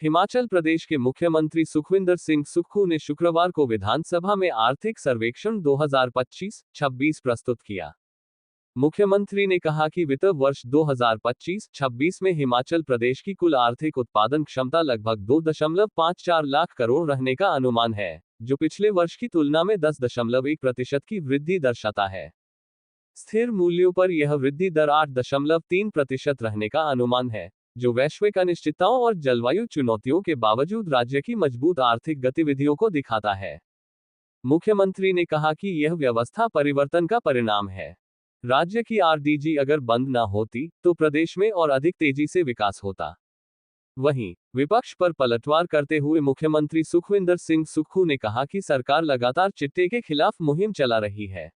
हिमाचल प्रदेश के मुख्यमंत्री सुखविंदर सिंह सुक्खू ने शुक्रवार को विधानसभा में आर्थिक सर्वेक्षण 2025-26 प्रस्तुत किया। मुख्यमंत्री ने कहा कि वित्त वर्ष 2025-26 में हिमाचल प्रदेश की कुल आर्थिक उत्पादन क्षमता लगभग 2.54 लाख करोड़ रहने का अनुमान है, जो पिछले वर्ष की तुलना में 10.1% की वृद्धि दर्शाता है। स्थिर मूल्यों पर यह वृद्धि दर 8.3% रहने का अनुमान है, जो वैश्विक अनिश्चितताओं और जलवायु चुनौतियों के बावजूद राज्य की मजबूत आर्थिक गतिविधियों को दिखाता है। मुख्यमंत्री ने कहा कि यह व्यवस्था परिवर्तन का परिणाम है। राज्य की आरडीजी अगर बंद न होती, तो प्रदेश में और अधिक तेजी से विकास होता। वहीं, विपक्ष पर पलटवार करते हुए मुख्यमंत्री सुखविंदर सिंह सुक्खू ने कहा कि सरकार लगातार चिट्टे के खिलाफ मुहिम चला रही है।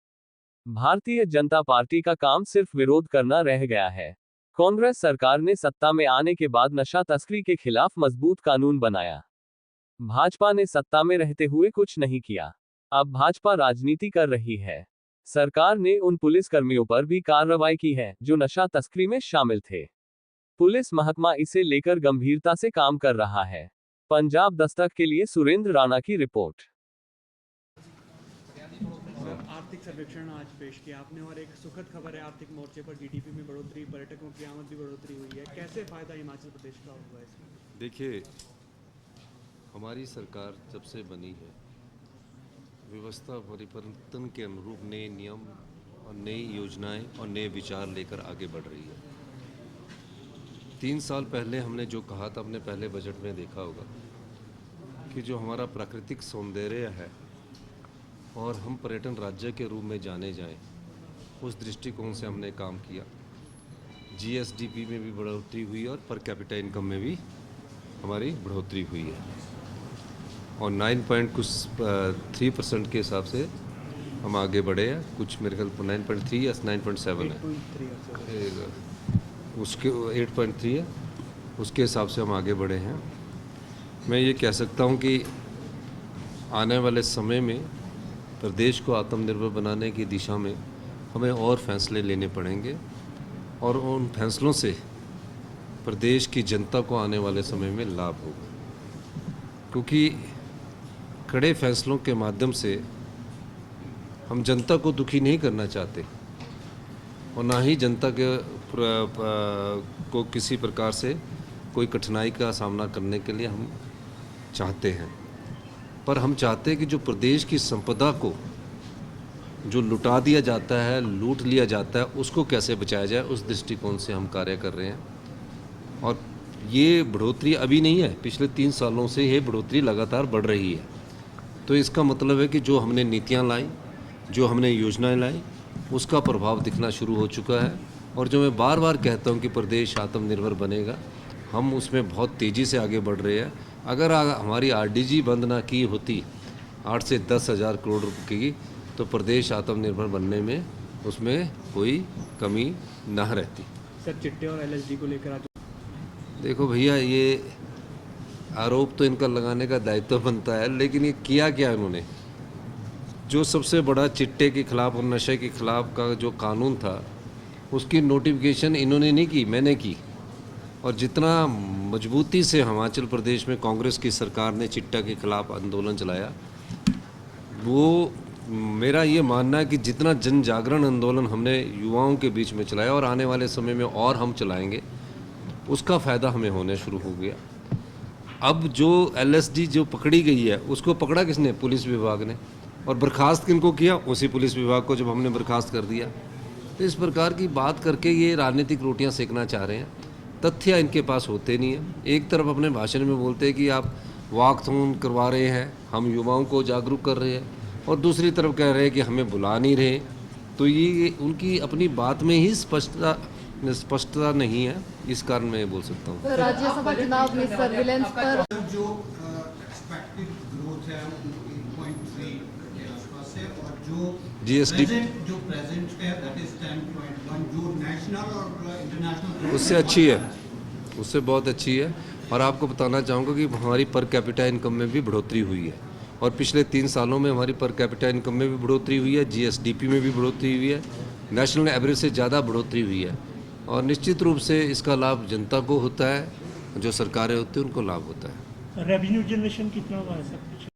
भारतीय जनता पार्टी का काम सिर्फ विरोध करना रह गया है। कांग्रेस सरकार ने सत्ता में आने के बाद नशा तस्करी के खिलाफ मजबूत कानून बनाया। भाजपा ने सत्ता में रहते हुए कुछ नहीं किया। अब भाजपा राजनीति कर रही है। सरकार ने उन पुलिसकर्मियों पर भी कार्रवाई की है जो नशा तस्करी में शामिल थे। पुलिस महकमा इसे लेकर गंभीरता से काम कर रहा है। पंजाब दस्तक के लिए सुरेंद्र राणा की रिपोर्ट। आर्थिक सर्वेक्षण आज पेश किया आपने और एक सुखद खबर है, आर्थिक मोर्चे पर जीडीपी में बढ़ोतरी, पर्यटकों की आमद भी बढ़ोतरी हुई है। कैसे फायदा हिमाचल प्रदेश का हुआ है इसमें? देखिए, हमारी सरकार जब से बनी है, व्यवस्था परिवर्तन के अनुरूप नए नियम और नई योजनाएं और नए विचार लेकर आगे बढ़ रही है। 3 साल पहले हमने जो कहा था, अपने पहले बजट में देखा होगा कि जो हमारा प्राकृतिक सौंदर्य है और हम पर्यटन राज्य के रूप में जाने जाएं, उस दृष्टिकोण से हमने काम किया। जीएसडीपी में भी बढ़ोतरी हुई और पर कैपिटा इनकम में भी हमारी बढ़ोतरी हुई है और 9.3% के हिसाब से हम आगे बढ़े हैं। कुछ मेरे ख्याल 9.3 या 9.7 है, उसके 8.3 है, उसके हिसाब से हम आगे बढ़े हैं। मैं ये कह सकता हूँ कि आने वाले समय में प्रदेश को आत्मनिर्भर बनाने की दिशा में हमें और फैसले लेने पड़ेंगे और उन फैसलों से प्रदेश की जनता को आने वाले समय में लाभ होगा, क्योंकि कड़े फैसलों के माध्यम से हम जनता को दुखी नहीं करना चाहते और ना ही जनता को किसी प्रकार से कोई कठिनाई का सामना करने के लिए हम चाहते हैं। पर हम चाहते हैं कि जो प्रदेश की संपदा को जो लुटा दिया जाता है, लूट लिया जाता है, उसको कैसे बचाया जाए, उस दृष्टिकोण से हम कार्य कर रहे हैं। और ये बढ़ोतरी अभी नहीं है, पिछले 3 सालों से ये बढ़ोतरी लगातार बढ़ रही है। तो इसका मतलब है कि जो हमने नीतियां लाई, जो हमने योजनाएं लाई, उसका प्रभाव दिखना शुरू हो चुका है। और जो मैं बार बार कहता हूं कि प्रदेश आत्मनिर्भर बनेगा, हम उसमें बहुत तेज़ी से आगे बढ़ रहे हैं। अगर हमारी आरडीजी बंद ना की होती 8 से 10 हज़ार करोड़ रुपये की, तो प्रदेश आत्मनिर्भर बनने में उसमें कोई कमी ना रहती। सर, चिट्टे और एलएसडी को लेकर आज देखो भैया, ये आरोप तो इनका लगाने का दायित्व बनता है, लेकिन ये किया क्या इन्होंने? जो सबसे बड़ा चिट्टे के खिलाफ और नशे के खिलाफ का जो कानून था, उसकी नोटिफिकेशन इन्होंने नहीं की, मैंने की। और जितना मजबूती से हिमाचल प्रदेश में कांग्रेस की सरकार ने चिट्टा के खिलाफ आंदोलन चलाया, वो मेरा ये मानना है कि जितना जन जागरण आंदोलन हमने युवाओं के बीच में चलाया और आने वाले समय में और हम चलाएंगे, उसका फ़ायदा हमें होने शुरू हो गया। अब जो एलएसडी जो पकड़ी गई है, उसको पकड़ा किसने? पुलिस विभाग ने। और बर्खास्त किनको किया? उसी पुलिस विभाग को, जब हमने बर्खास्त कर दिया। तो इस प्रकार की बात करके ये राजनीतिक रोटियां सेकना चाह रहे हैं। तथ्य इनके पास होते नहीं है। एक तरफ अपने भाषण में बोलते हैं कि आप वॉकथॉन करवा रहे हैं, हम युवाओं को जागरूक कर रहे हैं, और दूसरी तरफ कह रहे हैं कि हमें बुला नहीं रहे। तो ये उनकी अपनी बात में ही स्पष्टता नहीं है, इस कारण मैं ये बोल सकता हूँ। राज्यसभा चुनाव में सर्विलेंस पर जो एक्सपेक्टेड ग्रोथ है 8.3 के आसपास है और जो जीएसटी प्रेजेंट है दैट इज 10.1, जो नेशनल और इंटरनेशनल उससे अच्छी है, उससे बहुत अच्छी है। और आपको बताना चाहूँगा कि हमारी पर कैपिटा इनकम में भी बढ़ोतरी हुई है और पिछले 3 सालों में हमारी पर कैपिटा इनकम में भी बढ़ोतरी हुई है, जीएसडीपी में भी बढ़ोतरी हुई है, नेशनल एवरेज से ज़्यादा बढ़ोतरी हुई है। और निश्चित रूप से इसका लाभ जनता को होता है जो सरकारें होती हैं उनको लाभ होता है। रेवेन्यू जनरेशन कितना हुआ है सब कुछ?